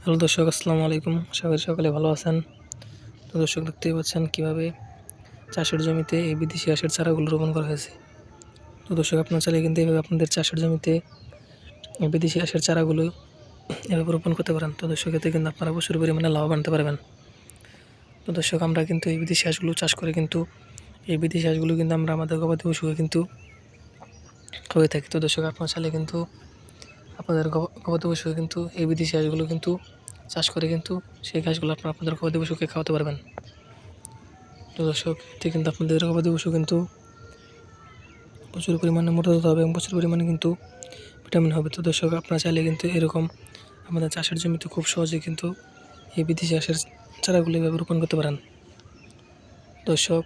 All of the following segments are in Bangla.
হ্যালো দর্শক, আসসালামু আলাইকুম। আশা করি সকলে ভালো আছেন। তো দর্শক, দেখতেই পাচ্ছেন কীভাবে চাষের জমিতে এই বিদেশি হাঁসের চারাগুলো রোপণ করা হয়েছে। তো দর্শক, আপনারা চাইলে কিন্তু এভাবে আপনাদের চাষের জমিতে এই বিদেশি হাঁসের চারাগুলো এভাবে রোপণ করতে পারেন। তো দর্শক, এতে কিন্তু আপনারা প্রচুর পরিমাণে লাভবান হতে পারবেন। তো দর্শক, আমরা কিন্তু এই বিদেশি হাঁসগুলো চাষ করে কিন্তু এই বিদেশি হাঁসগুলো কিন্তু আমরা আমাদের গবাদি পশুকে কিন্তু হয়ে থাকি। তো দর্শক, আপনারা চাইলে কিন্তু আপনাদের গবাদি পশুকে কিন্তু এই বিদেশি হাঁসগুলো কিন্তু চাষ করে কিন্তু সেই ঘাসগুলো আপনাদের গবাদি পশুকে খাওয়াতে পারবেন। তো দর্শক, এতে কিন্তু আপনাদের গবাদি পশু কিন্তু প্রচুর পরিমাণে মোটা তাজা হবে এবং প্রচুর পরিমাণে কিন্তু ভিটামিন হবে। তো দর্শক, আপনারা চাইলে কিন্তু এরকম আমাদের চাষের জমিতে খুব সহজে কিন্তু এই বিদেশি হাঁসের চারাগুলো এভাবে রোপণ করতে পারেন। দর্শক,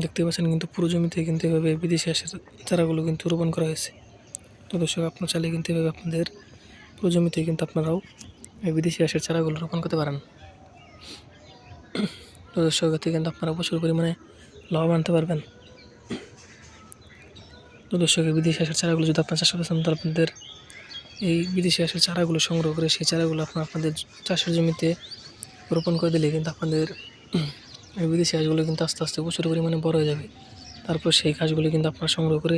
দেখতে পাচ্ছেন কিন্তু পুরো জমিতে কিন্তু এভাবে বিদেশি হাঁসের চারাগুলো কিন্তু রোপণ করা হয়েছে। তো দর্শক, আপনারা চাইলে কিন্তু এভাবে আপনাদের পুরো জমিতে কিন্তু আপনারাও এই বিদেশি হাঁসের চারাগুলো রোপণ করতে পারেন। তো দর্শক, এতে কিন্তু আপনারা প্রচুর পরিমাণে লাভ আনতে পারবেন। তো দর্শক, এই বিদেশি হাঁসের চারাগুলো যদি আপনার চাষ করতে চান, তাহলে আপনাদের এই বিদেশি হাঁসের চারাগুলো সংগ্রহ করে সেই চারাগুলো আপনাদের চাষের জমিতে রোপণ করে দিলে কিন্তু আপনাদের এই বিদেশি হাঁসগুলো কিন্তু আস্তে আস্তে প্রচুর পরিমাণে বড় হয়ে যাবে। তারপর সেই ঘাসগুলো কিন্তু আপনারা সংগ্রহ করে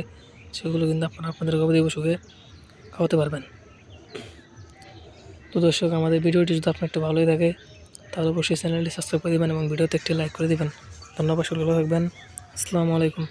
সেগুলো কিন্তু আপনারা আপনাদের গবাদি পশুকে খাওয়াতে পারবেন। তো দর্শক, আমাদের ভিডিওটি যদি আপনার একটু ভালোই থাকে তাহলে অবশ্যই চ্যানেলটি সাবস্ক্রাইব করে দেবেন এবং ভিডিওতে একটি লাইক করে দেবেন। ধন্যবাদ, সকলে ভালো থাকবেন। আসসালামু আলাইকুম।